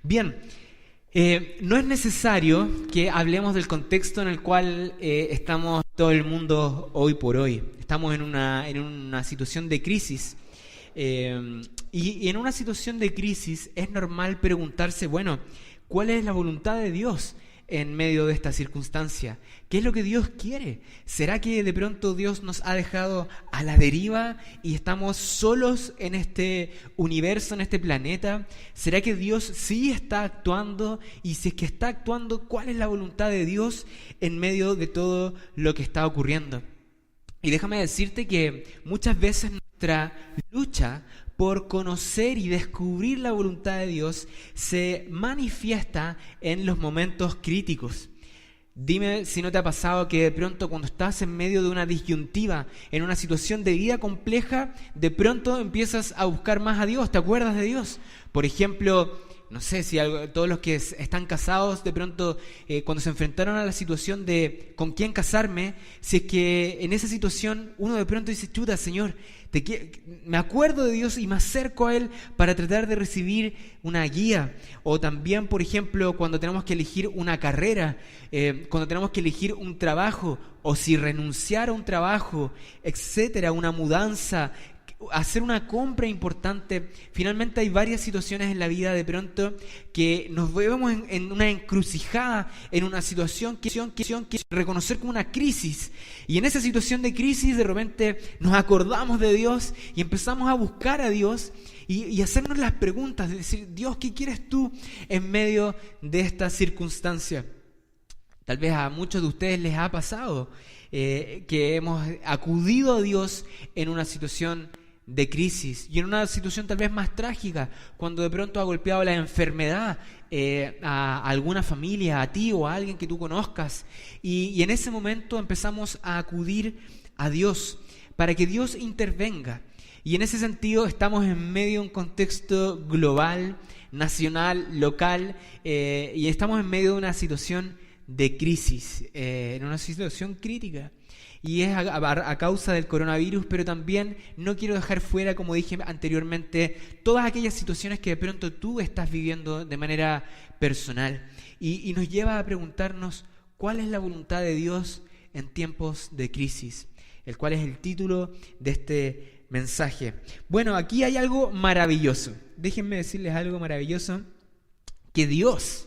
Bien, no es necesario que hablemos del contexto en el cual estamos todo el mundo hoy por hoy. Estamos en una situación de crisis. Y en una situación de crisis es normal preguntarse, bueno, ¿cuál es la voluntad de Dios en medio de esta circunstancia? ¿Qué es lo que Dios quiere? ¿Será que de pronto Dios nos ha dejado a la deriva y estamos solos en este universo, en este planeta? ¿Será que Dios sí está actuando? Y si es que está actuando, ¿cuál es la voluntad de Dios en medio de todo lo que está ocurriendo? Y déjame decirte que muchas veces nuestra lucha por conocer y descubrir la voluntad de Dios se manifiesta en los momentos críticos. Dime si no te ha pasado que de pronto cuando estás en medio de una disyuntiva, en una situación de vida compleja, de pronto empiezas a buscar más a Dios, te acuerdas de Dios. Por ejemplo, no sé si todos los que están casados de pronto cuando se enfrentaron a la situación de con quién casarme, si es que en esa situación uno de pronto dice, chuta, Señor, me acuerdo de Dios y me acerco a Él para tratar de recibir una guía. O también, por ejemplo, cuando tenemos que elegir una carrera, cuando tenemos que elegir un trabajo, o si renunciar a un trabajo, etcétera, una mudanza, hacer una compra importante. Finalmente hay varias situaciones en la vida de pronto que nos vemos en una encrucijada, en una situación que reconocer como una crisis, y en esa situación de crisis de repente nos acordamos de Dios y empezamos a buscar a Dios y hacernos las preguntas de decir, Dios, ¿qué quieres tú en medio de esta circunstancia? Tal vez a muchos de ustedes les ha pasado que hemos acudido a Dios en una situación de crisis y en una situación tal vez más trágica, cuando de pronto ha golpeado la enfermedad a alguna familia, a ti o a alguien que tú conozcas, y en ese momento empezamos a acudir a Dios para que Dios intervenga. Y en ese sentido estamos en medio de un contexto global, nacional, local, y estamos en medio de una situación de crisis, en una situación crítica. Y es a causa del coronavirus, pero también no quiero dejar fuera, como dije anteriormente, todas aquellas situaciones que de pronto tú estás viviendo de manera personal. Y nos lleva a preguntarnos cuál es la voluntad de Dios en tiempos de crisis, el cual es el título de este mensaje. Bueno, aquí hay algo maravilloso. Déjenme decirles algo maravilloso, que Dios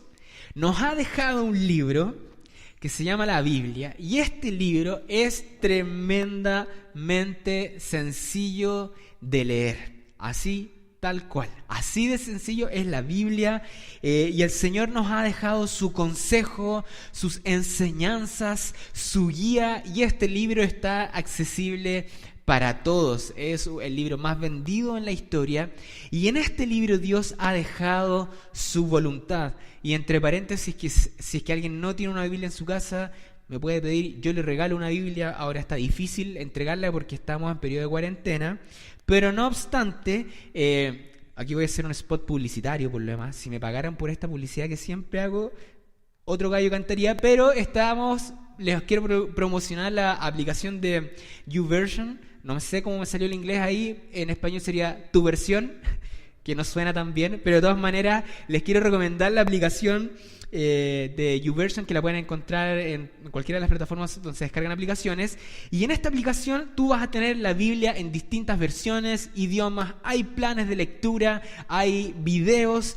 nos ha dejado un libro que se llama la Biblia, y este libro es tremendamente sencillo de leer, así tal cual, así de sencillo es la Biblia, y el Señor nos ha dejado su consejo, sus enseñanzas, su guía, y este libro está accesible para todos. Es el libro más vendido en la historia, y en este libro Dios ha dejado su voluntad. Y entre paréntesis, si es que alguien no tiene una Biblia en su casa, me puede pedir, yo le regalo una Biblia. Ahora está difícil entregarla porque estamos en periodo de cuarentena, pero no obstante, aquí voy a hacer un spot publicitario por lo demás. Si me pagaran por esta publicidad que siempre hago, otro gallo cantaría, pero les quiero promocionar la aplicación de YouVersion. No sé cómo me salió el inglés ahí, en español sería Tu Versión, que no suena tan bien, pero de todas maneras les quiero recomendar la aplicación de YouVersion, que la pueden encontrar en cualquiera de las plataformas donde se descargan aplicaciones. Y en esta aplicación tú vas a tener la Biblia en distintas versiones, idiomas, hay planes de lectura, hay videos,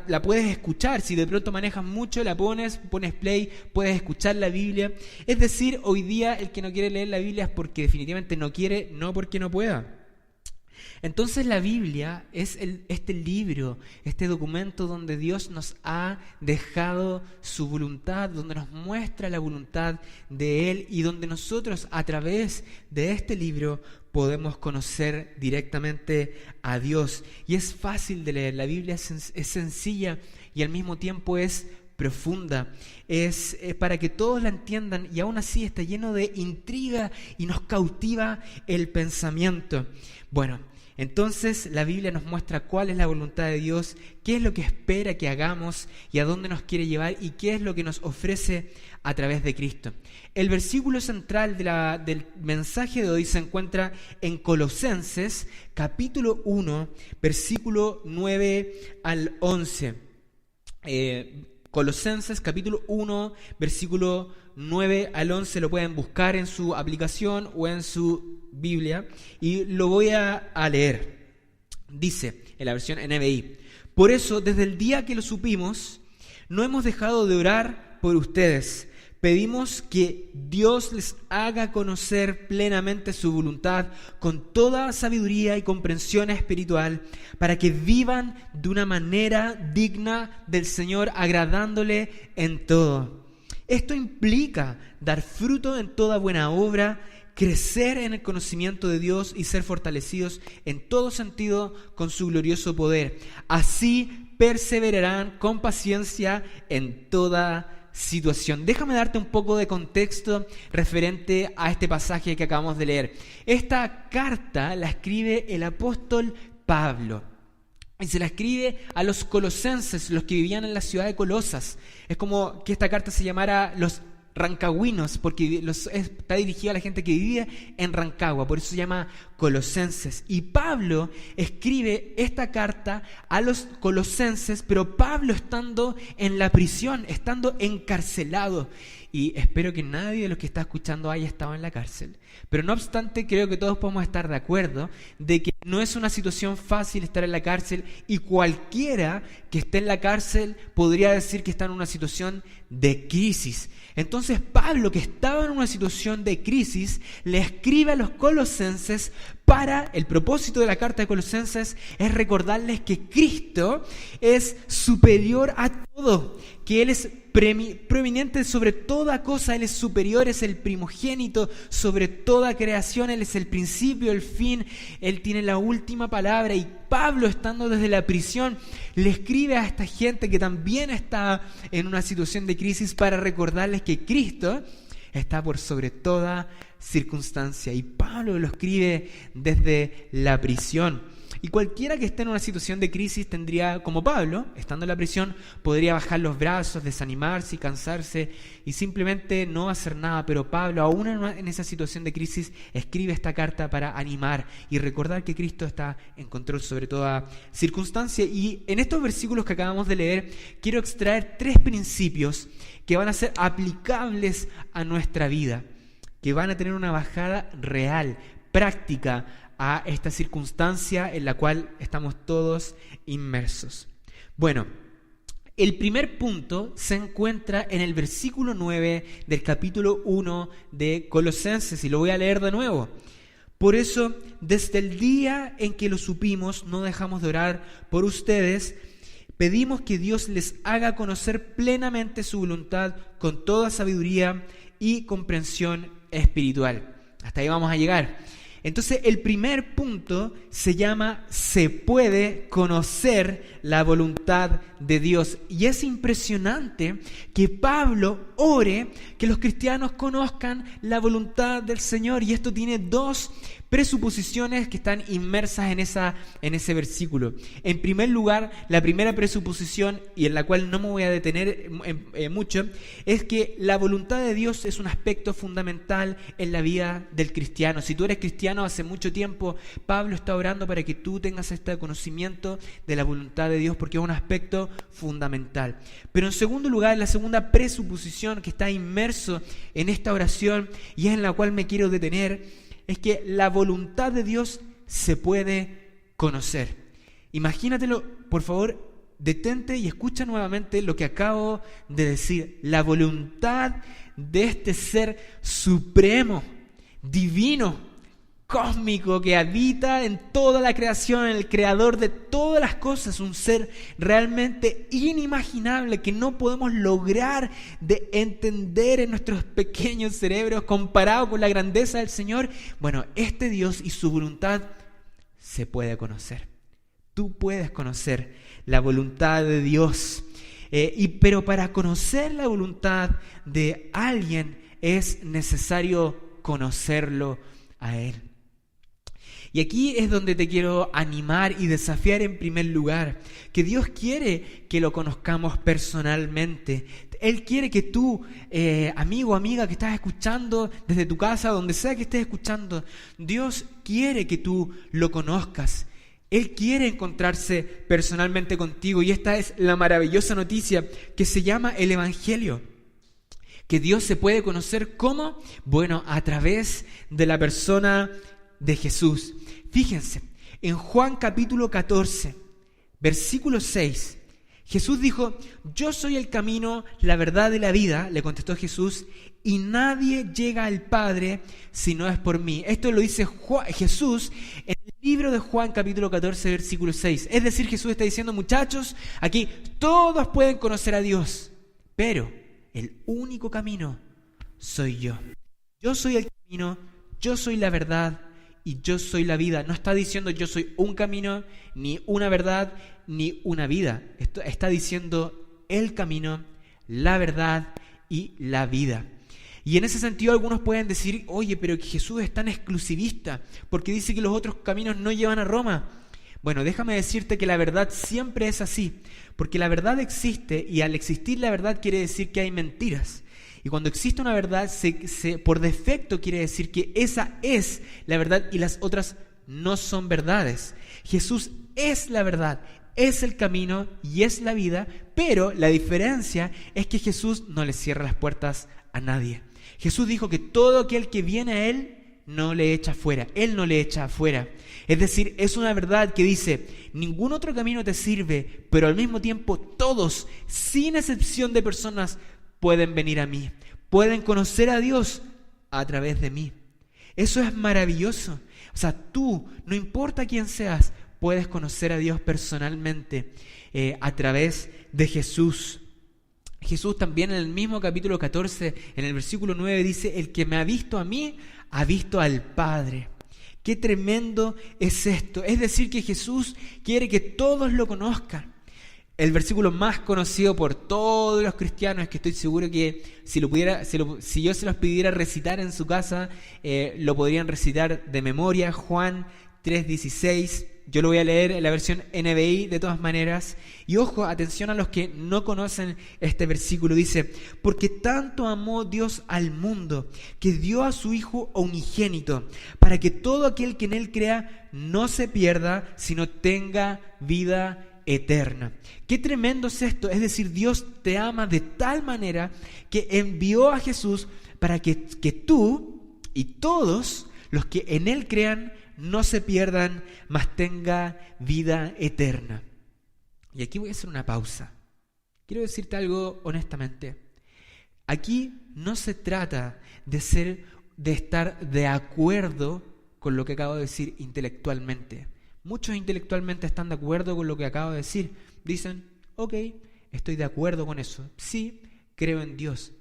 la puedes escuchar. Si de pronto manejas mucho, la pones play, puedes escuchar la Biblia. Es decir, hoy día el que no quiere leer la Biblia es porque definitivamente no quiere, no porque no pueda. Entonces la Biblia es este libro, este documento donde Dios nos ha dejado su voluntad, donde nos muestra la voluntad de Él, y donde nosotros a través de este libro podemos conocer directamente a Dios. Y es fácil de leer, la Biblia es sencilla y al mismo tiempo es profunda, es para que todos la entiendan, y aún así está lleno de intriga y nos cautiva el pensamiento. Bueno, entonces la Biblia nos muestra cuál es la voluntad de Dios, qué es lo que espera que hagamos y a dónde nos quiere llevar, y qué es lo que nos ofrece a través de Cristo. El versículo central del mensaje de hoy se encuentra en Colosenses capítulo 1, versículo 9 al 11. Colosenses capítulo 1, versículo 9 al 11, lo pueden buscar en su aplicación o en su Biblia, y lo voy a leer. Dice, en la versión NBI: por eso, desde el día que lo supimos, no hemos dejado de orar por ustedes. Pedimos que Dios les haga conocer plenamente su voluntad con toda sabiduría y comprensión espiritual, para que vivan de una manera digna del Señor, agradándole en todo. Esto implica dar fruto en toda buena obra, crecer en el conocimiento de Dios y ser fortalecidos en todo sentido con su glorioso poder. Así perseverarán con paciencia en toda situación. Déjame darte un poco de contexto referente a este pasaje que acabamos de leer. Esta carta la escribe el apóstol Pablo. Y se la escribe a los colosenses, los que vivían en la ciudad de Colosas. Es como que esta carta se llamara los rancagüinos, porque está dirigida a la gente que vivía en Rancagua, por eso se llama Colosenses. Y Pablo escribe esta carta a los colosenses, pero Pablo estando en la prisión, estando encarcelado. Y espero que nadie de los que está escuchando haya estado en la cárcel. Pero no obstante, creo que todos podemos estar de acuerdo de que no es una situación fácil estar en la cárcel, y cualquiera que esté en la cárcel podría decir que está en una situación de crisis. Entonces Pablo, que estaba en una situación de crisis, le escribe a los colosenses para, el propósito de la carta de Colosenses es recordarles que Cristo es superior a todo, que Él es preeminente sobre toda cosa, Él es superior, es el primogénito sobre toda creación, Él es el principio, el fin, Él tiene la última palabra. Y Pablo, estando desde la prisión, le escribe a esta gente que también está en una situación de crisis para recordarles que Cristo está por sobre toda circunstancia. Y Pablo lo escribe desde la prisión. Y cualquiera que esté en una situación de crisis tendría, como Pablo, estando en la prisión, podría bajar los brazos, desanimarse y cansarse y simplemente no hacer nada. Pero Pablo, aún en esa situación de crisis, escribe esta carta para animar y recordar que Cristo está en control sobre toda circunstancia. Y en estos versículos que acabamos de leer, quiero extraer 3 principios que van a ser aplicables a nuestra vida, que van a tener una bajada real, práctica, a esta circunstancia en la cual estamos todos inmersos. Bueno, el primer punto se encuentra en el versículo 9 del capítulo 1 de Colosenses, y lo voy a leer de nuevo. Por eso, desde el día en que lo supimos, no dejamos de orar por ustedes. Pedimos que Dios les haga conocer plenamente su voluntad con toda sabiduría y comprensión espiritual. Hasta ahí vamos a llegar. Entonces, el primer punto se llama: se puede conocer la voluntad de Dios. Y es impresionante que Pablo ore que los cristianos conozcan la voluntad del Señor. Y esto tiene 2 presuposiciones que están inmersas en ese versículo. En primer lugar, la primera presuposición, y en la cual no me voy a detener mucho, es que la voluntad de Dios es un aspecto fundamental en la vida del cristiano. Si tú eres cristiano hace mucho tiempo, Pablo está orando para que tú tengas este conocimiento de la voluntad de Dios, porque es un aspecto fundamental. Pero en segundo lugar, la segunda presuposición que está inmerso en esta oración, y es en la cual me quiero detener, es que la voluntad de Dios se puede conocer. Imagínatelo, por favor, detente y escucha nuevamente lo que acabo de decir. La voluntad de este ser supremo, divino, cósmico, que habita en toda la creación, el creador de todas las cosas, un ser realmente inimaginable que no podemos lograr de entender en nuestros pequeños cerebros comparado con la grandeza del Señor. Bueno, este Dios y su voluntad se puede conocer. Tú puedes conocer la voluntad de Dios, pero para conocer la voluntad de alguien es necesario conocerlo a Él. Y aquí es donde te quiero animar y desafiar en primer lugar, que Dios quiere que lo conozcamos personalmente. Él quiere que tú, amigo o amiga que estás escuchando desde tu casa, donde sea que estés escuchando, Dios quiere que tú lo conozcas. Él quiere encontrarse personalmente contigo y esta es la maravillosa noticia que se llama el Evangelio. Que Dios se puede conocer ¿cómo? Bueno, a través de la persona de Jesús. Fíjense, en Juan capítulo 14, versículo 6, Jesús dijo: yo soy el camino, la verdad y la vida, le contestó Jesús, y nadie llega al Padre si no es por mí. Esto lo dice Jesús en el libro de Juan capítulo 14, versículo 6. Es decir, Jesús está diciendo: muchachos, aquí todos pueden conocer a Dios, pero el único camino soy yo. Yo soy el camino, yo soy la verdad y yo soy la vida. No está diciendo yo soy un camino, ni una verdad, ni una vida. Esto está diciendo el camino, la verdad y la vida. Y en ese sentido algunos pueden decir: oye, pero que Jesús es tan exclusivista porque dice que los otros caminos no llevan a Roma. Bueno, déjame decirte que la verdad siempre es así, porque la verdad existe y al existir la verdad quiere decir que hay mentiras. Y cuando existe una verdad, por defecto quiere decir que esa es la verdad y las otras no son verdades. Jesús es la verdad, es el camino y es la vida, pero la diferencia es que Jesús no le cierra las puertas a nadie. Jesús dijo que todo aquel que viene a Él no le echa fuera, Él no le echa afuera. Es decir, es una verdad que dice: ningún otro camino te sirve, pero al mismo tiempo todos, sin excepción de personas, pueden venir a mí, pueden conocer a Dios a través de mí. Eso es maravilloso. O sea, tú, no importa quién seas, puedes conocer a Dios personalmente a través de Jesús. Jesús también en el mismo capítulo 14, en el versículo 9 dice: el que me ha visto a mí, ha visto al Padre. Qué tremendo es esto. Es decir, que Jesús quiere que todos lo conozcan. El versículo más conocido por todos los cristianos, que estoy seguro que si yo se los pidiera recitar en su casa, lo podrían recitar de memoria, Juan 3:16. Yo lo voy a leer en la versión NBI de todas maneras. Y ojo, atención a los que no conocen este versículo. Dice: porque tanto amó Dios al mundo, que dio a su Hijo unigénito, para que todo aquel que en Él crea no se pierda, sino tenga vida eterna. Qué tremendo es esto. Es decir, Dios te ama de tal manera que envió a Jesús para que tú y todos los que en Él crean no se pierdan, mas tenga vida eterna. Y aquí voy a hacer una pausa. Quiero decirte algo honestamente. Aquí no se trata de estar de acuerdo con lo que acabo de decir intelectualmente. Muchos intelectualmente están de acuerdo con lo que acabo de decir. Dicen: ok, estoy de acuerdo con eso. Sí, creo en Dios.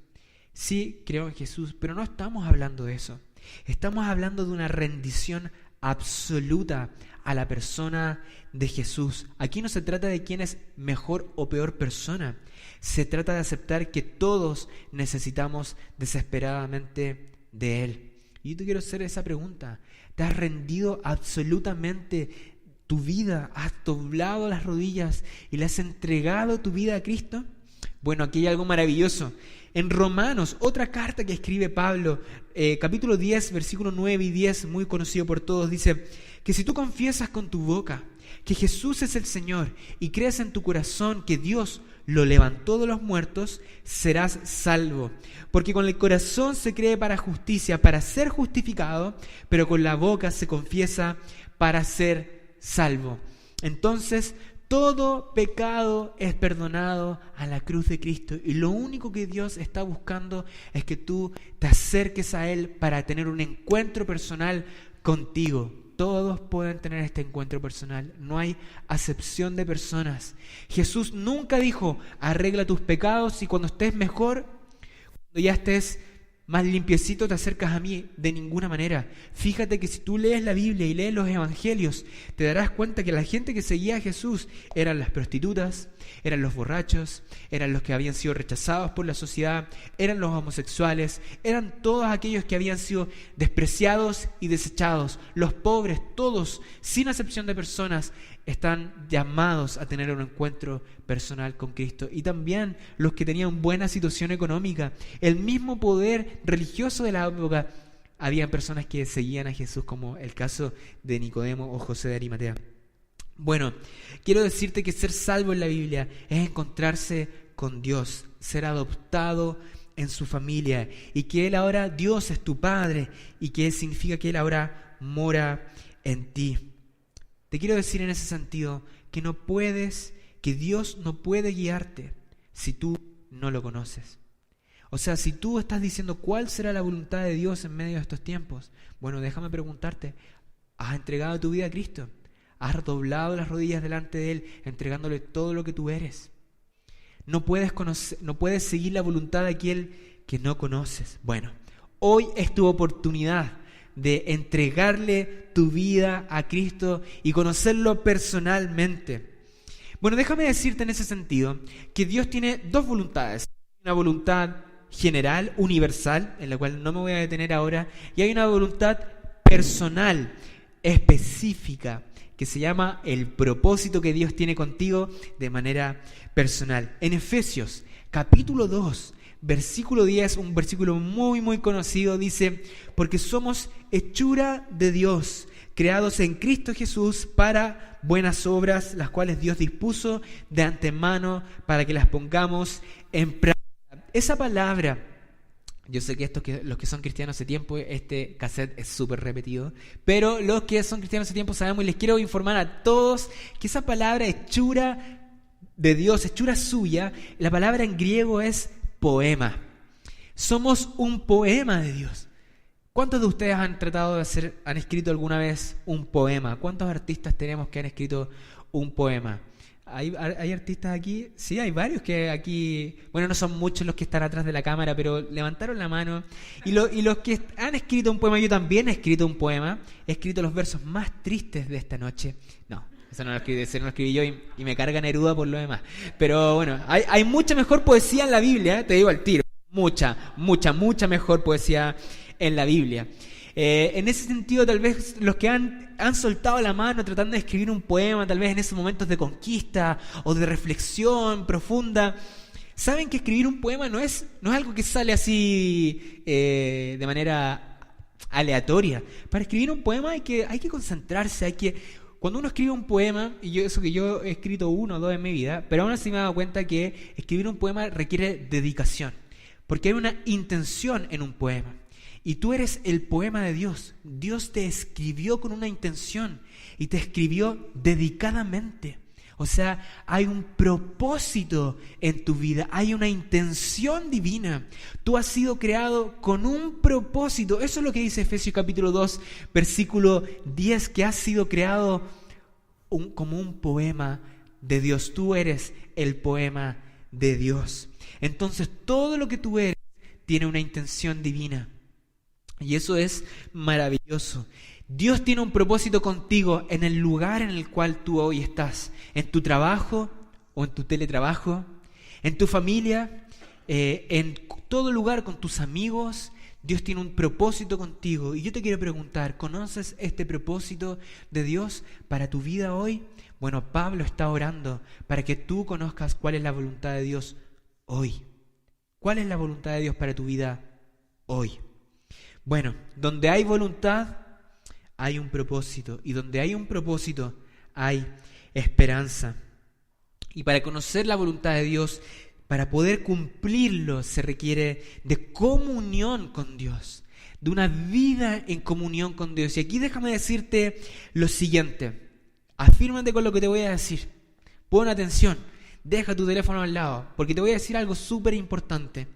Sí, creo en Jesús. Pero no estamos hablando de eso. Estamos hablando de una rendición absoluta a la persona de Jesús. Aquí no se trata de quién es mejor o peor persona. Se trata de aceptar que todos necesitamos desesperadamente de Él. Y yo te quiero hacer esa pregunta. ¿Te has rendido absolutamente tu vida? ¿Has doblado las rodillas y le has entregado tu vida a Cristo? Bueno, aquí hay algo maravilloso. En Romanos, otra carta que escribe Pablo, capítulo 10, versículo 9 y 10, muy conocido por todos, dice que si tú confiesas con tu boca que Jesús es el Señor y crees en tu corazón que Dios lo levantó de los muertos, serás salvo. Porque con el corazón se cree para justicia, para ser justificado, pero con la boca se confiesa para ser salvo. Entonces, todo pecado es perdonado a la cruz de Cristo y lo único que Dios está buscando es que tú te acerques a Él para tener un encuentro personal contigo. Todos pueden tener este encuentro personal, no hay acepción de personas. Jesús nunca dijo: arregla tus pecados y cuando estés mejor, cuando ya estés más limpiecito te acercas a mí. De ninguna manera. Fíjate que si tú lees la Biblia y lees los evangelios, te darás cuenta que la gente que seguía a Jesús eran las prostitutas, eran los borrachos, eran los que habían sido rechazados por la sociedad, eran los homosexuales, eran todos aquellos que habían sido despreciados y desechados. Los pobres, todos, sin excepción de personas, están llamados a tener un encuentro personal con Cristo. Y también los que tenían buena situación económica, el mismo poder religioso de la época, había personas que seguían a Jesús, como el caso de Nicodemo o José de Arimatea. Bueno, quiero decirte que ser salvo en la Biblia es encontrarse con Dios, ser adoptado en su familia y que Él ahora, Dios es tu Padre y que significa que Él ahora mora en ti. Te quiero decir en ese sentido que Dios no puede guiarte si tú no lo conoces. O sea, si tú estás diciendo cuál será la voluntad de Dios en medio de estos tiempos, bueno, déjame preguntarte, ¿has entregado tu vida a Cristo? ¿Has doblado las rodillas delante de Él, entregándole todo lo que tú eres? No puedes seguir la voluntad de aquel que no conoces. Bueno, hoy es tu oportunidad de entregarle tu vida a Cristo y conocerlo personalmente. Bueno, déjame decirte en ese sentido que Dios tiene dos voluntades. Una voluntad general, universal, en la cual no me voy a detener ahora, y hay una voluntad personal, específica, que se llama el propósito que Dios tiene contigo de manera personal. En Efesios, capítulo 2, versículo 10, un versículo muy, muy conocido, dice: porque somos hechura de Dios, creados en Cristo Jesús para buenas obras, las cuales Dios dispuso de antemano para que las pongamos en práctica. Esa palabra, yo sé que los que son cristianos hace tiempo, este cassette es súper repetido, pero los que son cristianos hace tiempo sabemos, y les quiero informar a todos que esa palabra hechura de Dios, hechura suya, la palabra en griego es poema. Somos un poema de Dios. ¿Cuántos de ustedes han escrito alguna vez un poema? ¿Cuántos artistas tenemos que han escrito un poema? ¿Hay artistas aquí? Sí, hay varios que aquí, bueno, no son muchos los que están atrás de la cámara, pero levantaron la mano. Y los que han escrito un poema, yo también he escrito un poema, he escrito los versos más tristes de esta noche. No, eso no lo escribí yo y me carga Neruda por lo demás. Pero bueno, hay mucha mejor poesía en la Biblia, te digo al tiro. Mucha mejor poesía en la Biblia. En ese sentido, tal vez los que han soltado la mano tratando de escribir un poema, tal vez en esos momentos de conquista o de reflexión profunda, saben que escribir un poema no es algo que sale así de manera aleatoria. Para escribir un poema hay que concentrarse, cuando uno escribe un poema, y yo he escrito 1 o 2 en mi vida, pero aún así me he dado cuenta que escribir un poema requiere dedicación, porque hay una intención en un poema. Y tú eres el poema de Dios. Dios te escribió con una intención y te escribió dedicadamente. O sea, hay un propósito en tu vida, hay una intención divina. Tú has sido creado con un propósito. Eso es lo que dice Efesios capítulo 2, versículo 10, que has sido creado como un poema de Dios. Tú eres el poema de Dios. Entonces, todo lo que tú eres tiene una intención divina. Y eso es maravilloso. Dios tiene un propósito contigo en el lugar en el cual tú hoy estás. En tu trabajo o en tu teletrabajo, en tu familia, en todo lugar con tus amigos. Dios tiene un propósito contigo. Y yo te quiero preguntar, ¿conoces este propósito de Dios para tu vida hoy? Bueno, Pablo está orando para que tú conozcas cuál es la voluntad de Dios hoy. ¿Cuál es la voluntad de Dios para tu vida hoy? Bueno, donde hay voluntad, hay un propósito. Y donde hay un propósito, hay esperanza. Y para conocer la voluntad de Dios, para poder cumplirlo, se requiere de comunión con Dios, de una vida en comunión con Dios. Y aquí déjame decirte lo siguiente. Afírmate con lo que te voy a decir. Pon atención. Deja tu teléfono al lado, porque te voy a decir algo súper importante.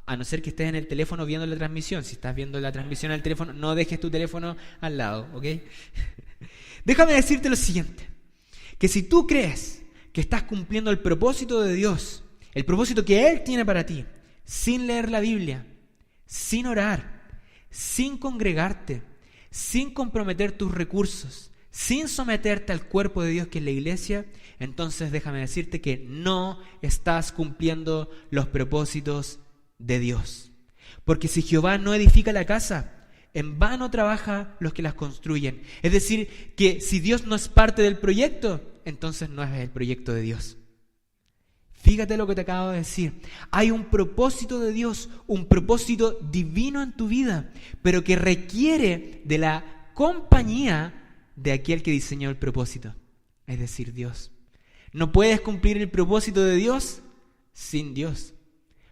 A no ser que estés en el teléfono viendo la transmisión. Si estás viendo la transmisión en el teléfono, no dejes tu teléfono al lado, ¿ok? Déjame decirte lo siguiente. Que si tú crees que estás cumpliendo el propósito de Dios, el propósito que Él tiene para ti, sin leer la Biblia, sin orar, sin congregarte, sin comprometer tus recursos, sin someterte al cuerpo de Dios que es la iglesia, entonces déjame decirte que no estás cumpliendo los propósitos de Dios. Porque si Jehová no edifica la casa, en vano trabaja los que las construyen. Es decir, que si Dios no es parte del proyecto, entonces no es el proyecto de Dios. Fíjate lo que te acabo de decir. Hay un propósito de Dios, un propósito divino en tu vida, pero que requiere de la compañía de aquel que diseñó el propósito. es decir, Dios. No puedes cumplir el propósito de Dios sin Dios.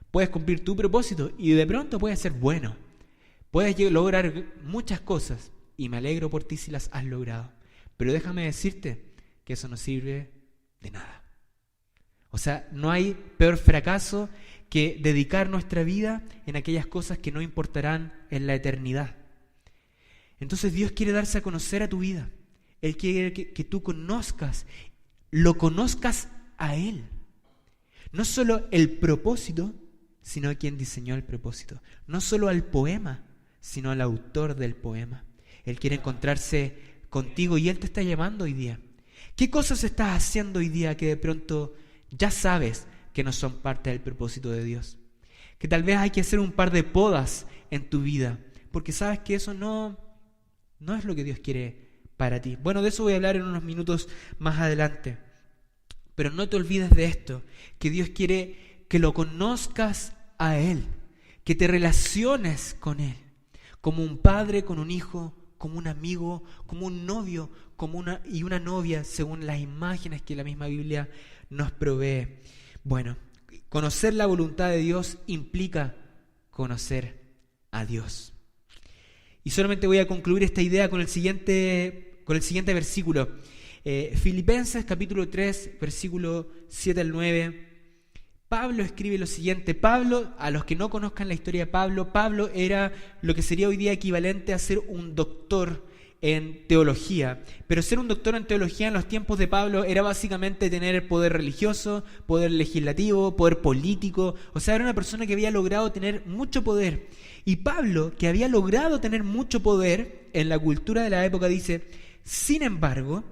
Puedes cumplir tu propósito y de pronto puede ser bueno. Puedes lograr muchas cosas y me alegro por ti si las has logrado. Pero déjame decirte que eso no sirve de nada. O sea, no hay peor fracaso que dedicar nuestra vida en aquellas cosas que no importarán en la eternidad. Entonces Dios quiere darse a conocer a tu vida. Él quiere que tú lo conozcas a Él. No solo el propósito, sino a quien diseñó el propósito. No solo al poema, sino al autor del poema. Él quiere encontrarse contigo y Él te está llamando hoy día. ¿Qué cosas estás haciendo hoy día que de pronto ya sabes que no son parte del propósito de Dios? Que tal vez hay que hacer un par de podas en tu vida, porque sabes que eso no es lo que Dios quiere para ti. Bueno, de eso voy a hablar en unos minutos más adelante. Pero no te olvides de esto, que Dios quiere que lo conozcas a Él, que te relaciones con Él, como un padre con un hijo, como un amigo, como un novio, y una novia, según las imágenes que la misma Biblia nos provee. Bueno, conocer la voluntad de Dios implica conocer a Dios. Y solamente voy a concluir esta idea con el siguiente versículo. Filipenses capítulo 3, versículo 7 al 9. Pablo escribe lo siguiente. Pablo, a los que no conozcan la historia de Pablo era lo que sería hoy día equivalente a ser un doctor en teología. Pero ser un doctor en teología en los tiempos de Pablo era básicamente tener poder religioso, poder legislativo, poder político. O sea, era una persona que había logrado tener mucho poder. Y Pablo, que había logrado tener mucho poder en la cultura de la época, dice: sin embargo,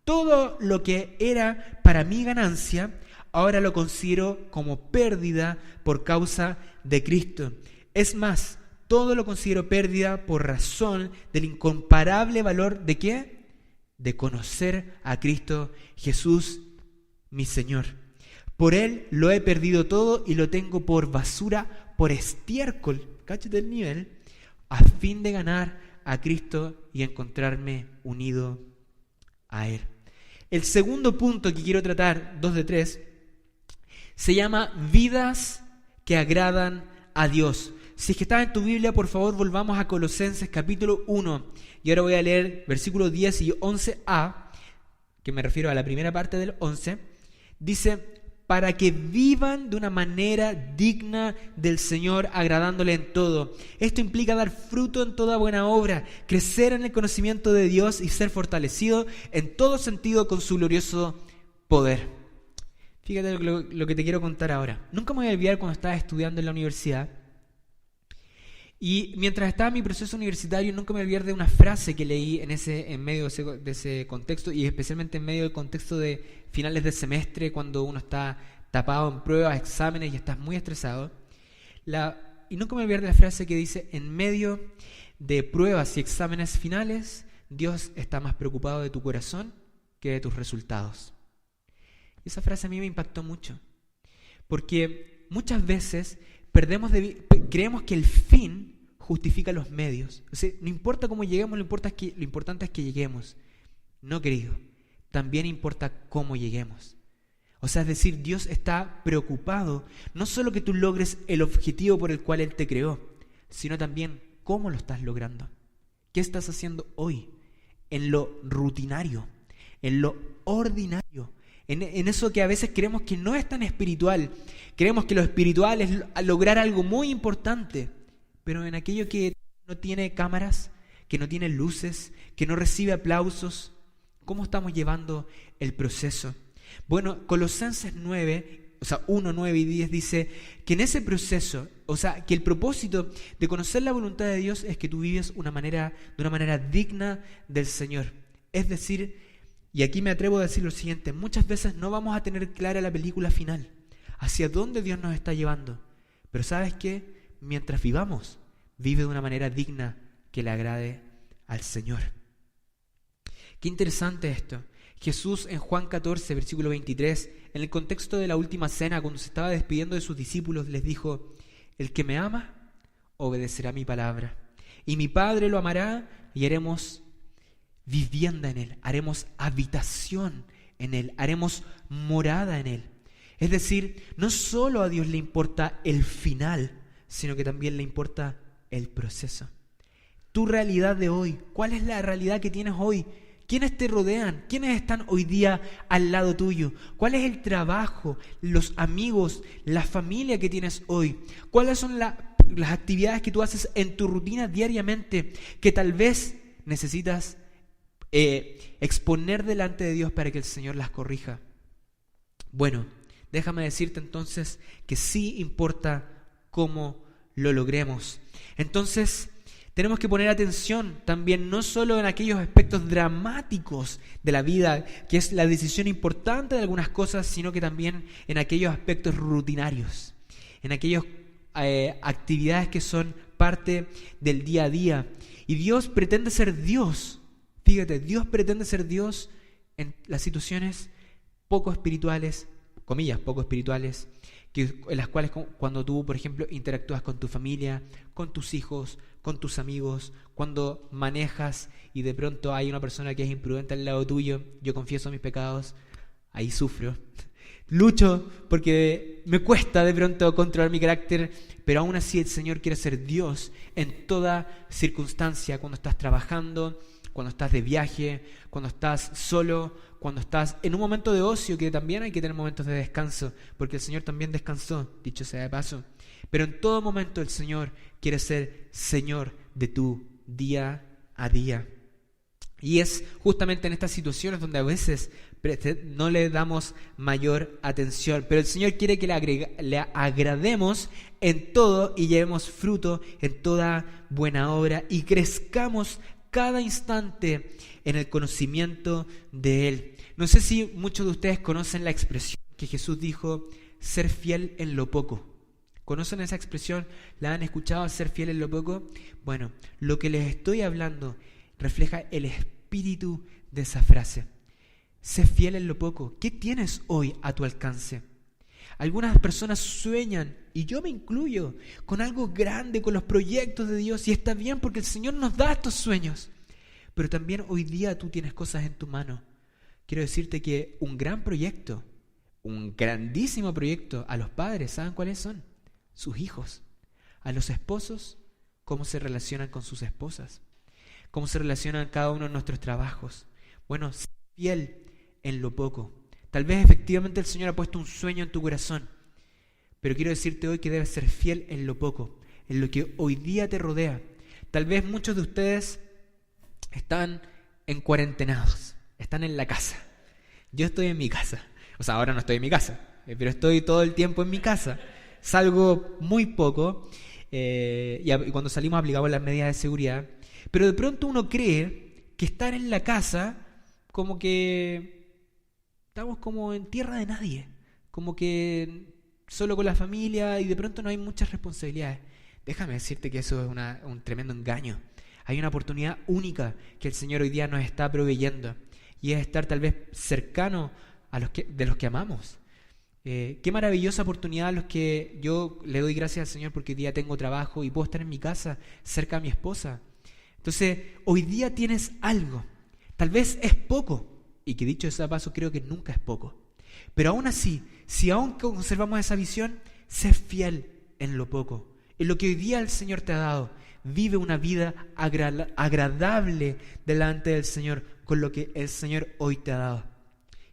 todo lo que era para mi ganancia, ahora lo considero como pérdida por causa de Cristo. Es más, todo lo considero pérdida por razón del incomparable valor ¿de qué? De conocer a Cristo Jesús, mi Señor. Por Él lo he perdido todo y lo tengo por basura, por estiércol, cáchate el nivel, a fin de ganar a Cristo y encontrarme unido a Él. El segundo punto que quiero tratar, 2 de 3, se llama vidas que agradan a Dios. Si es que estás en tu Biblia, por favor, volvamos a Colosenses capítulo 1. Y ahora voy a leer versículos 10 y 11a, que me refiero a la primera parte del 11. Dice: para que vivan de una manera digna del Señor, agradándole en todo. Esto implica dar fruto en toda buena obra, crecer en el conocimiento de Dios y ser fortalecido en todo sentido con su glorioso poder. Fíjate lo que te quiero contar ahora. Nunca me voy a olvidar cuando estaba estudiando en la universidad. Y mientras estaba en mi proceso universitario, nunca me voy a olvidar de una frase que leí en medio de ese contexto, y especialmente en medio del contexto de finales de semestre, cuando uno está tapado en pruebas, exámenes y estás muy estresado. Y nunca me voy a olvidar de la frase que dice: en medio de pruebas y exámenes finales, Dios está más preocupado de tu corazón que de tus resultados. Y esa frase a mí me impactó mucho, porque muchas veces creemos que el fin justifica los medios. O sea, no importa cómo lleguemos, lo importante es que lleguemos. No, querido, también importa cómo lleguemos. O sea, es decir, Dios está preocupado no solo que tú logres el objetivo por el cual Él te creó, sino también cómo lo estás logrando. ¿Qué estás haciendo hoy? En lo rutinario, en lo ordinario, en eso que a veces creemos que no es tan espiritual. Creemos que lo espiritual es lograr algo muy importante, pero en aquello que no tiene cámaras, que no tiene luces, que no recibe aplausos, ¿cómo estamos llevando el proceso? Bueno, Colosenses 1, 9 y 10 dice que en ese proceso, o sea, que el propósito de conocer la voluntad de Dios es que tú vives de una manera digna del Señor. Es decir, y aquí me atrevo a decir lo siguiente: muchas veces no vamos a tener clara la película final, hacia dónde Dios nos está llevando. Pero ¿sabes qué? Mientras vivamos, vive de una manera digna que le agrade al Señor. Qué interesante esto. Jesús en Juan 14, versículo 23, en el contexto de la última cena, cuando se estaba despidiendo de sus discípulos, les dijo: el que me ama, obedecerá mi palabra. Y mi Padre lo amará y haremos vivienda en Él, haremos habitación en Él, haremos morada en Él. Es decir, no solo a Dios le importa el final, sino que también le importa el proceso. Tu realidad de hoy, ¿cuál es la realidad que tienes hoy? ¿Quiénes te rodean? ¿Quiénes están hoy día al lado tuyo? ¿Cuál es el trabajo, los amigos, la familia que tienes hoy? ¿Cuáles son las actividades que tú haces en tu rutina diariamente que tal vez necesitas exponer delante de Dios para que el Señor las corrija? Bueno, déjame decirte entonces que sí importa cómo lo logremos. Entonces, tenemos que poner atención también no solo en aquellos aspectos dramáticos de la vida, que es la decisión importante de algunas cosas, sino que también en aquellos aspectos rutinarios, en aquellas actividades que son parte del día a día. Y Dios pretende ser Dios. Fíjate, Dios pretende ser Dios en las situaciones poco espirituales, comillas, poco espirituales, en las cuales cuando tú, por ejemplo, interactúas con tu familia, con tus hijos, con tus amigos, cuando manejas y de pronto hay una persona que es imprudente al lado tuyo, yo confieso mis pecados, ahí sufro. Lucho porque me cuesta de pronto controlar mi carácter, pero aún así el Señor quiere ser Dios en toda circunstancia, cuando estás trabajando, cuando estás de viaje, cuando estás solo, cuando estás en un momento de ocio, que también hay que tener momentos de descanso, porque el Señor también descansó, dicho sea de paso. Pero en todo momento el Señor quiere ser Señor de tu día a día. Y es justamente en estas situaciones donde a veces no le damos mayor atención. Pero el Señor quiere que le agrademos en todo y llevemos fruto en toda buena obra y crezcamos cada instante en el conocimiento de Él. No sé si muchos de ustedes conocen la expresión que Jesús dijo, ser fiel en lo poco. ¿Conocen esa expresión? ¿La han escuchado, ser fiel en lo poco? Bueno, lo que les estoy hablando refleja el espíritu de esa frase. Sé fiel en lo poco. ¿Qué tienes hoy a tu alcance? Algunas personas sueñan, y yo me incluyo, con algo grande, con los proyectos de Dios, y está bien porque el Señor nos da estos sueños. Pero también hoy día tú tienes cosas en tu mano. Quiero decirte que un gran proyecto, un grandísimo proyecto a los padres, ¿saben cuáles son? Sus hijos. A los esposos, cómo se relacionan con sus esposas, cómo se relacionan cada uno de nuestros trabajos. Bueno, sé fiel en lo poco. Tal vez efectivamente el Señor ha puesto un sueño en tu corazón, pero quiero decirte hoy que debes ser fiel en lo poco, en lo que hoy día te rodea. Tal vez muchos de ustedes están en cuarentenados, están en la casa. Yo estoy en mi casa, o sea, ahora no estoy en mi casa, pero estoy todo el tiempo en mi casa. Salgo muy poco y cuando salimos aplicamos las medidas de seguridad, pero de pronto uno cree que estar en la casa como que estamos como en tierra de nadie, como que solo con la familia y de pronto no hay muchas responsabilidades. Déjame decirte que eso es un tremendo engaño. Hay una oportunidad única que el Señor hoy día nos está proveyendo y es estar tal vez cercano de los que amamos. Qué maravillosa oportunidad a los que yo le doy gracias al Señor porque hoy día tengo trabajo y puedo estar en mi casa cerca de mi esposa. Entonces, hoy día tienes algo. Tal vez es poco, y que dicho sea de paso, creo que nunca es poco. Pero aún así, si aún conservamos esa visión, sé fiel en lo poco. En lo que hoy día el Señor te ha dado, vive una vida agradable delante del Señor con lo que el Señor hoy te ha dado.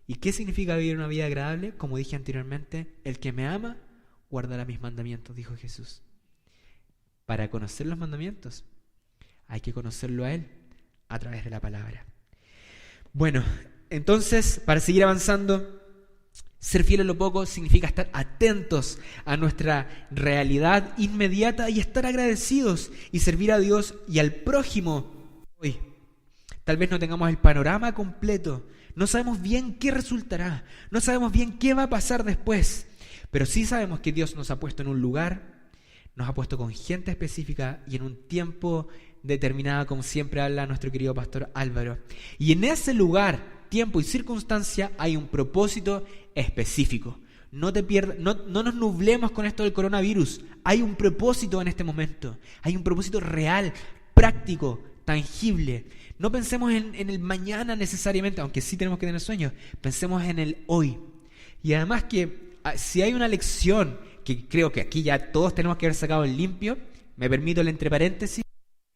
¿Y qué significa vivir una vida agradable? Como dije anteriormente, el que me ama guardará mis mandamientos, dijo Jesús. Para conocer los mandamientos, hay que conocerlo a Él a través de la palabra. Bueno, entonces, para seguir avanzando, ser fiel en lo poco significa estar atentos a nuestra realidad inmediata y estar agradecidos y servir a Dios y al prójimo hoy. Tal vez no tengamos el panorama completo, no sabemos bien qué resultará, no sabemos bien qué va a pasar después, pero sí sabemos que Dios nos ha puesto en un lugar, nos ha puesto con gente específica y en un tiempo determinado, como siempre habla nuestro querido pastor Álvaro. Y en ese lugar, tiempo y circunstancia hay un propósito específico. No nos nublemos con esto del coronavirus. Hay un propósito en este momento. Hay un propósito real, práctico, tangible. No pensemos en el mañana necesariamente, aunque sí tenemos que tener sueños. Pensemos en el hoy. Y además que si hay una lección que creo que aquí ya todos tenemos que haber sacado en limpio, me permito el entre paréntesis,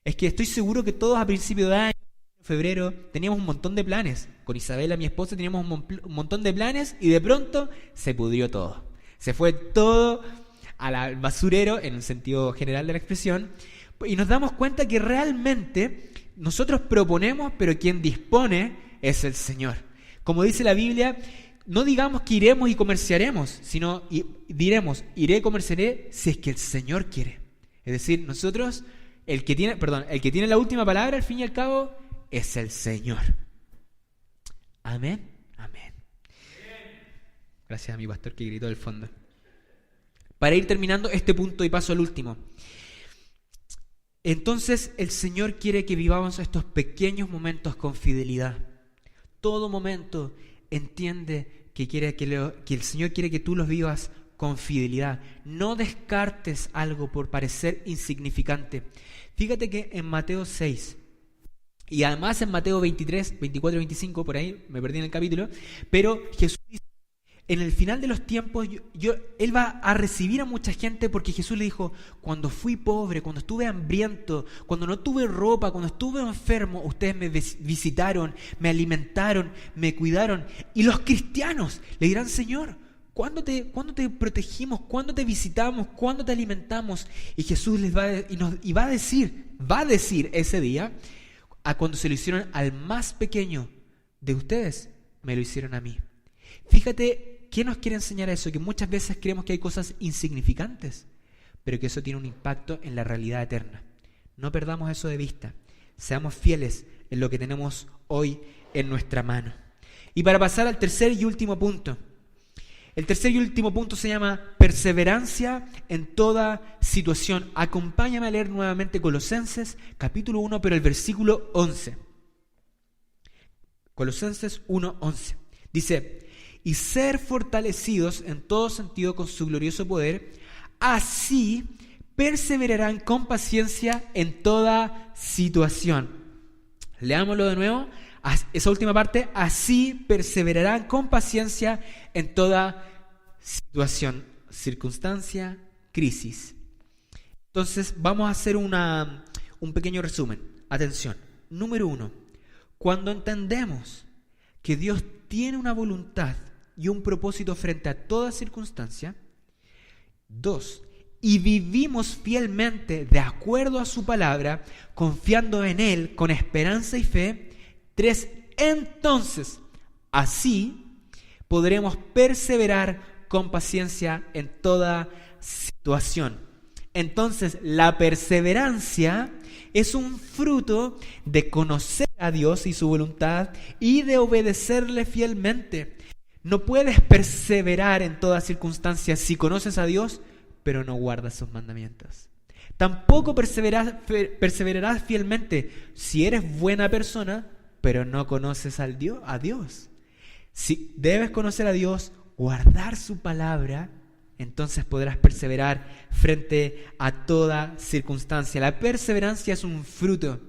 es que estoy seguro que todos a principios de año, en febrero, teníamos un montón de planes. Con Isabela, mi esposa, teníamos un montón de planes y de pronto se pudrió todo. Se fue todo al basurero, en el sentido general de la expresión, y nos damos cuenta que realmente nosotros proponemos, pero quien dispone es el Señor. Como dice la Biblia, no digamos que iremos y comerciaremos, sino diremos, iré y comerciaré si es que el Señor quiere. Es decir, nosotros, el que tiene la última palabra, al fin y al cabo, es el Señor. Amén. Amén. Gracias a mi pastor que gritó del fondo. Para ir terminando este punto y paso al último. Entonces el Señor quiere que vivamos estos pequeños momentos con fidelidad. Todo momento entiende que el Señor quiere que tú los vivas con fidelidad. No descartes algo por parecer insignificante. Fíjate que en Mateo 6, y además en Mateo 23, 24 y 25, por ahí me perdí en el capítulo, pero Jesús dice, en el final de los tiempos, Él va a recibir a mucha gente porque Jesús le dijo, cuando fui pobre, cuando estuve hambriento, cuando no tuve ropa, cuando estuve enfermo, ustedes me visitaron, me alimentaron, me cuidaron. Y los cristianos le dirán, Señor, ¿cuándo te protegimos? ¿Cuándo te visitamos? ¿Cuándo te alimentamos? Y Jesús va a decir ese día, a cuando se lo hicieron al más pequeño de ustedes, me lo hicieron a mí. Fíjate, ¿qué nos quiere enseñar eso? Que muchas veces creemos que hay cosas insignificantes, pero que eso tiene un impacto en la realidad eterna. No perdamos eso de vista. Seamos fieles en lo que tenemos hoy en nuestra mano. Y para pasar al tercer y último punto. El tercer y último punto se llama perseverancia en toda situación. Acompáñame a leer nuevamente Colosenses, capítulo 1, pero el versículo 11. Colosenses 1, 11. Dice, y ser fortalecidos en todo sentido con su glorioso poder, así perseverarán con paciencia en toda situación. Leámoslo de nuevo, esa última parte, así perseverarán con paciencia en toda situación, circunstancia, crisis. Entonces vamos a hacer un pequeño resumen. Atención, número 1, cuando entendemos que Dios tiene una voluntad y un propósito frente a toda circunstancia. 2, y vivimos fielmente de acuerdo a su palabra, confiando en Él con esperanza y fe. 3, entonces, así podremos perseverar con paciencia en toda situación. Entonces, la perseverancia es un fruto de conocer a Dios y su voluntad y de obedecerle fielmente. No puedes perseverar en todas circunstancias si conoces a Dios, pero no guardas sus mandamientos. Tampoco perseverarás fielmente si eres buena persona, pero no conoces a Dios. Si debes conocer a Dios, guardar su palabra, entonces podrás perseverar frente a toda circunstancia. La perseverancia es un fruto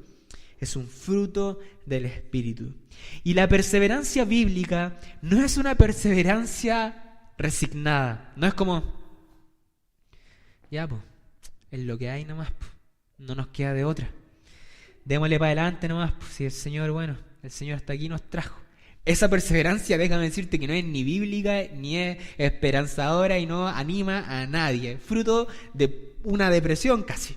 del Espíritu. Y la perseverancia bíblica no es una perseverancia resignada. No es como, ya pues, es lo que hay nomás, pues, no nos queda de otra. Démosle para adelante nomás, pues, si el Señor hasta aquí nos trajo. Esa perseverancia, déjame decirte que no es ni bíblica, ni es esperanzadora y no anima a nadie. Fruto de una depresión casi.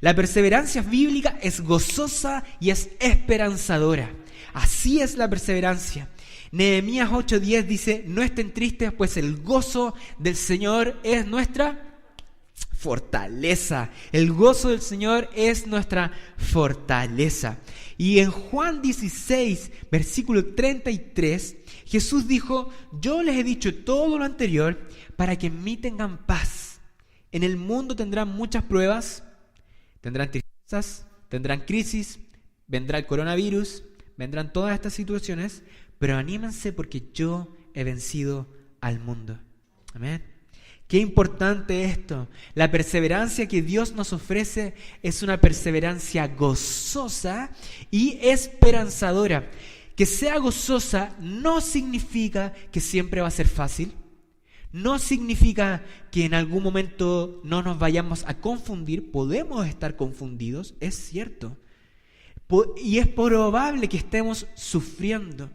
La perseverancia bíblica es gozosa y es esperanzadora. Así es la perseverancia. Nehemías 8:10 dice, no estén tristes, pues el gozo del Señor es nuestra fortaleza. El gozo del Señor es nuestra fortaleza. Y en Juan 16, versículo 33, Jesús dijo, yo les he dicho todo lo anterior para que en mí tengan paz. En el mundo tendrán muchas pruebas, tendrán tristezas, tendrán crisis, vendrá el coronavirus, vendrán todas estas situaciones, pero anímense porque yo he vencido al mundo. Amén. Qué importante esto. La perseverancia que Dios nos ofrece es una perseverancia gozosa y esperanzadora. Que sea gozosa no significa que siempre va a ser fácil. No significa que en algún momento no nos vayamos a confundir. Podemos estar confundidos, es cierto. Y es probable que estemos sufriendo.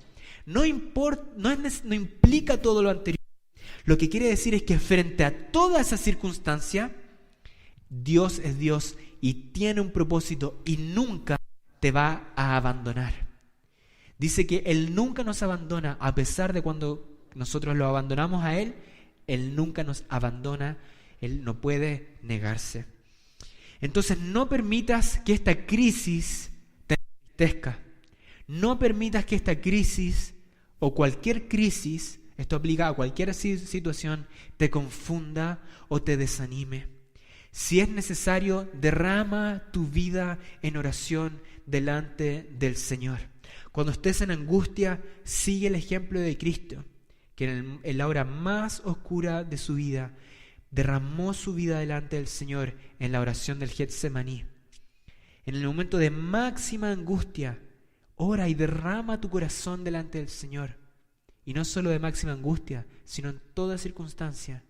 No implica todo lo anterior. Lo que quiere decir es que frente a toda esa circunstancia, Dios es Dios y tiene un propósito y nunca te va a abandonar. Dice que Él nunca nos abandona, a pesar de cuando nosotros lo abandonamos a Él, Él nunca nos abandona, Él no puede negarse. Entonces no permitas que esta crisis te entristezca. No permitas que esta crisis o cualquier crisis, esto aplica a cualquier situación, te confunda o te desanime. Si es necesario, derrama tu vida en oración delante del Señor. Cuando estés en angustia, sigue el ejemplo de Cristo, que en la hora más oscura de su vida, derramó su vida delante del Señor en la oración del Getsemaní. En el momento de máxima angustia, ora y derrama tu corazón delante del Señor. Y no solo de máxima angustia, sino en toda circunstancia.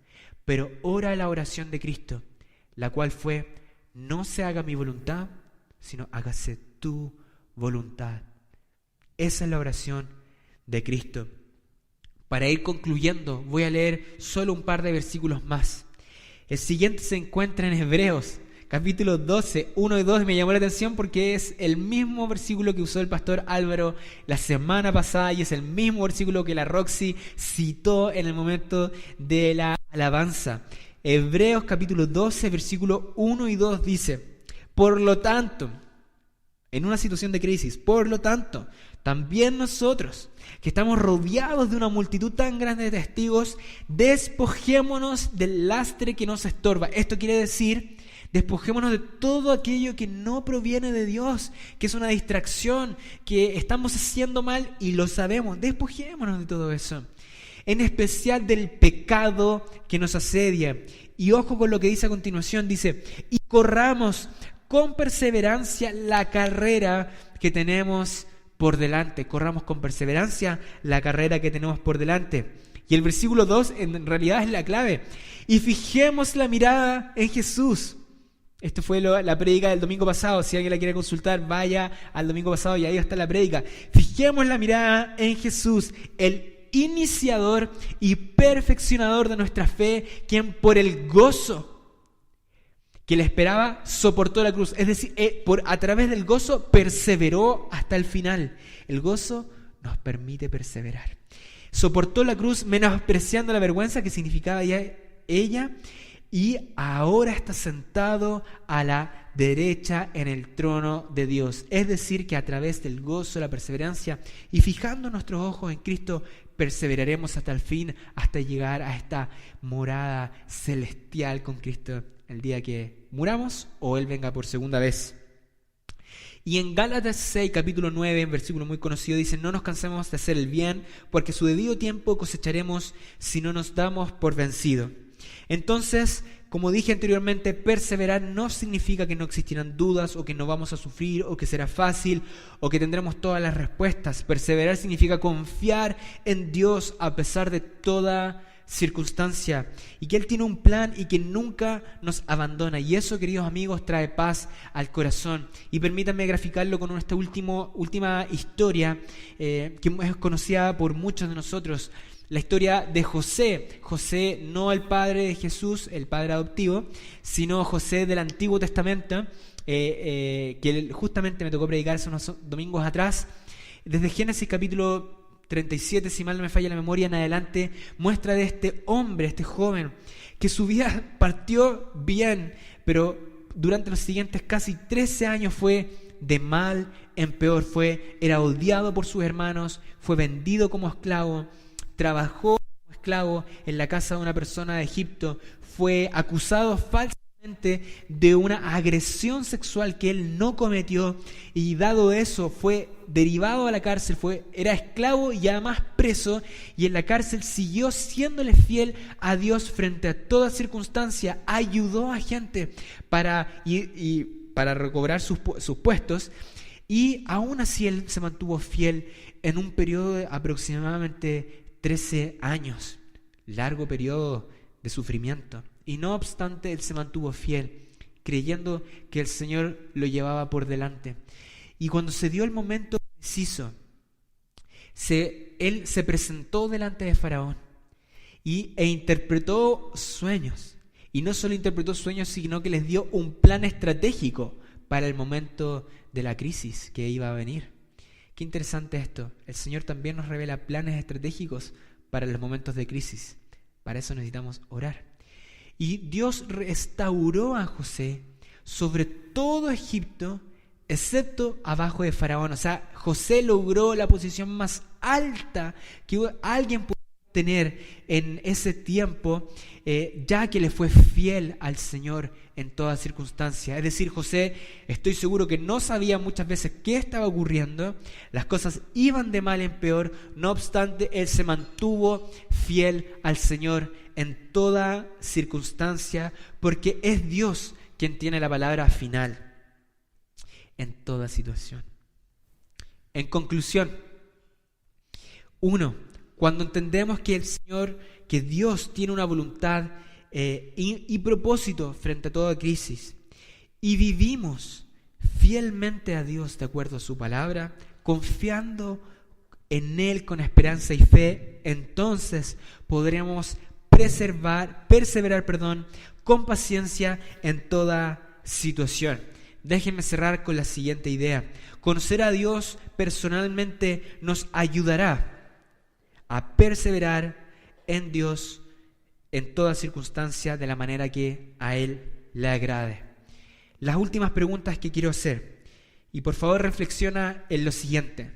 Pero ora la oración de Cristo, la cual fue: no se haga mi voluntad, sino hágase tu voluntad. Esa es la oración de Cristo. Para ir concluyendo, voy a leer solo un par de versículos más. El siguiente se encuentra en Hebreos, capítulo 12, 1 y 2. Me llamó la atención porque es el mismo versículo que usó el pastor Álvaro la semana pasada y es el mismo versículo que la Roxy citó en el momento de la alabanza. Hebreos capítulo 12, versículo 1 y 2 dice: por lo tanto, en una situación de crisis, por lo tanto, también nosotros, que estamos rodeados de una multitud tan grande de testigos, despojémonos del lastre que nos estorba. Esto quiere decir, despojémonos de todo aquello que no proviene de Dios, que es una distracción, que estamos haciendo mal y lo sabemos. Despojémonos de todo eso. En especial del pecado que nos asedia. Y ojo con lo que dice a continuación, dice: y corramos con perseverancia la carrera que tenemos por delante. Corramos con perseverancia la carrera que tenemos por delante. Y el versículo 2 en realidad es la clave. Y fijemos la mirada en Jesús. Esto fue la prédica del domingo pasado. Si alguien la quiere consultar, vaya al domingo pasado y ahí está la prédica. Fijemos la mirada en Jesús, el iniciador y perfeccionador de nuestra fe, quien por el gozo que le esperaba soportó la cruz. Es decir, a través del gozo perseveró hasta el final. El gozo nos permite perseverar. Soportó la cruz menospreciando la vergüenza que significaba ella, y ahora está sentado a la derecha en el trono de Dios. Es decir, que a través del gozo, la perseverancia y fijando nuestros ojos en Cristo, perseveraremos hasta el fin, hasta llegar a esta morada celestial con Cristo el día que muramos o Él venga por segunda vez. Y en Gálatas 6, capítulo 9, en versículo muy conocido, dice: no nos cansemos de hacer el bien, porque a su debido tiempo cosecharemos si no nos damos por vencido. Entonces, como dije anteriormente, perseverar no significa que no existirán dudas o que no vamos a sufrir o que será fácil o que tendremos todas las respuestas. Perseverar significa confiar en Dios a pesar de toda circunstancia y que Él tiene un plan y que nunca nos abandona. Y eso, queridos amigos, trae paz al corazón. Y permítanme graficarlo con esta última historia que es conocida por muchos de nosotros. La historia de José. José, no el padre de Jesús, el padre adoptivo, sino José del Antiguo Testamento, que justamente me tocó predicar hace unos domingos atrás. Desde Génesis capítulo 37, si mal no me falla la memoria, en adelante, muestra de este hombre, este joven, que su vida partió bien, pero durante los siguientes casi 13 años fue de mal en peor. Era odiado por sus hermanos, fue vendido como esclavo, trabajó como esclavo en la casa de una persona de Egipto, fue acusado falsamente de una agresión sexual que él no cometió, y dado eso fue derivado a la cárcel, era esclavo y además preso, y en la cárcel siguió siéndole fiel a Dios frente a toda circunstancia, ayudó a gente para recobrar sus puestos, y aún así él se mantuvo fiel en un periodo de aproximadamente 13 años, largo periodo de sufrimiento. Y no obstante, él se mantuvo fiel, creyendo que el Señor lo llevaba por delante. Y cuando se dio el momento preciso, él se presentó delante de Faraón e interpretó sueños. Y no solo interpretó sueños, sino que les dio un plan estratégico para el momento de la crisis que iba a venir. Qué interesante esto. El Señor también nos revela planes estratégicos para los momentos de crisis. Para eso necesitamos orar. Y Dios restauró a José sobre todo Egipto, excepto abajo de Faraón. O sea, José logró la posición más alta que alguien puede tener en ese tiempo, ya que le fue fiel al Señor en toda circunstancia. Es decir, José, estoy seguro que no sabía muchas veces qué estaba ocurriendo, las cosas iban de mal en peor, no obstante, él se mantuvo fiel al Señor en toda circunstancia, porque es Dios quien tiene la palabra final en toda situación. En conclusión, 1. Cuando entendemos que que Dios tiene una voluntad y propósito frente a toda crisis, y vivimos fielmente a Dios de acuerdo a su palabra, confiando en Él con esperanza y fe, entonces podremos perseverar, con paciencia en toda situación. Déjenme cerrar con la siguiente idea. Conocer a Dios personalmente nos ayudará a perseverar en Dios en toda circunstancia de la manera que a Él le agrade. Las últimas preguntas que quiero hacer, y por favor reflexiona en lo siguiente.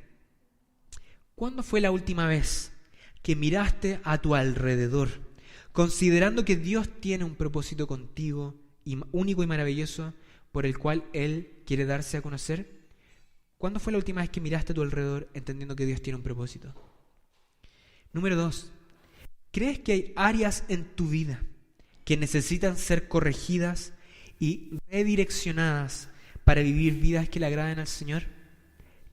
¿Cuándo fue la última vez que miraste a tu alrededor, considerando que Dios tiene un propósito contigo, único y maravilloso, por el cual Él quiere darse a conocer? ¿Cuándo fue la última vez que miraste a tu alrededor entendiendo que Dios tiene un propósito? Número 2. ¿Crees que hay áreas en tu vida que necesitan ser corregidas y redireccionadas para vivir vidas que le agraden al Señor?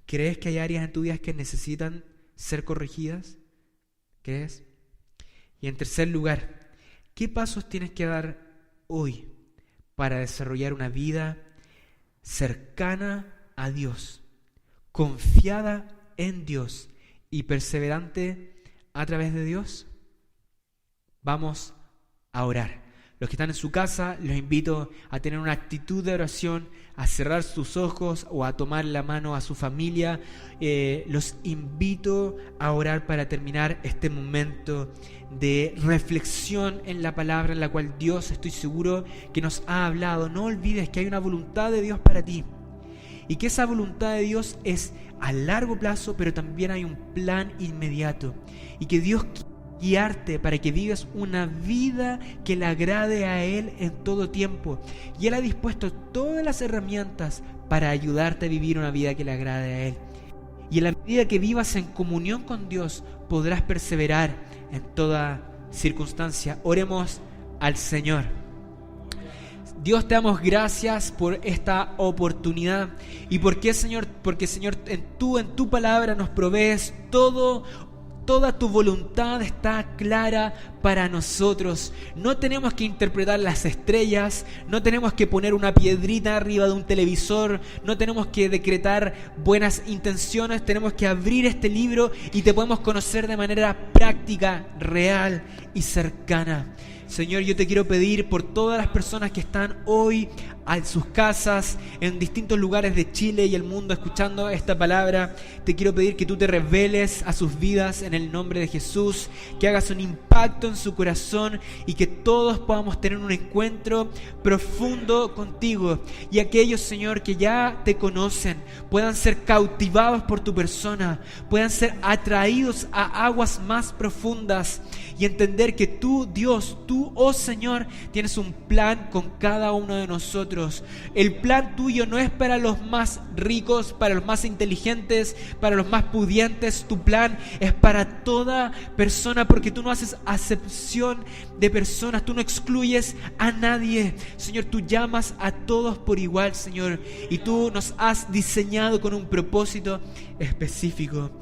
¿Crees que hay áreas en tu vida que necesitan ser corregidas? ¿Crees? Y en tercer lugar, ¿qué pasos tienes que dar hoy para desarrollar una vida cercana a Dios, confiada en Dios y perseverante a través de Dios? Vamos a orar. Los que están en su casa, los invito a tener una actitud de oración, a cerrar sus ojos o a tomar la mano a su familia. Los invito a orar para terminar este momento de reflexión en la palabra en la cual Dios, estoy seguro, que nos ha hablado. No olvides que hay una voluntad de Dios para ti y que esa voluntad de Dios es a largo plazo, pero también hay un plan inmediato y que Dios quiere guiarte para que vivas una vida que le agrade a Él en todo tiempo. Y Él ha dispuesto todas las herramientas para ayudarte a vivir una vida que le agrade a Él. Y en la medida que vivas en comunión con Dios, podrás perseverar en toda circunstancia. Oremos al Señor. Dios, te damos gracias por esta oportunidad. ¿Y por qué, Señor? Porque, Señor, en tu palabra nos provees toda tu voluntad está clara para nosotros. No tenemos que interpretar las estrellas, no tenemos que poner una piedrita arriba de un televisor, no tenemos que decretar buenas intenciones, tenemos que abrir este libro y te podemos conocer de manera práctica, real y cercana. Señor, yo te quiero pedir por todas las personas que están hoy a sus casas, en distintos lugares de Chile y el mundo escuchando esta palabra, te quiero pedir que tú te reveles a sus vidas en el nombre de Jesús, que hagas un impacto en su corazón y que todos podamos tener un encuentro profundo contigo. Y aquellos, Señor, que ya te conocen, puedan ser cautivados por tu persona, puedan ser atraídos a aguas más profundas y entender que tú, Dios, tú, oh Señor, tienes un plan con cada uno de nosotros. El plan tuyo no es para los más ricos, para los más inteligentes, para los más pudientes. Tu plan es para toda persona, porque tú no haces acepción de personas, tú no excluyes a nadie. Señor, tú llamas a todos por igual, Señor, y tú nos has diseñado con un propósito específico.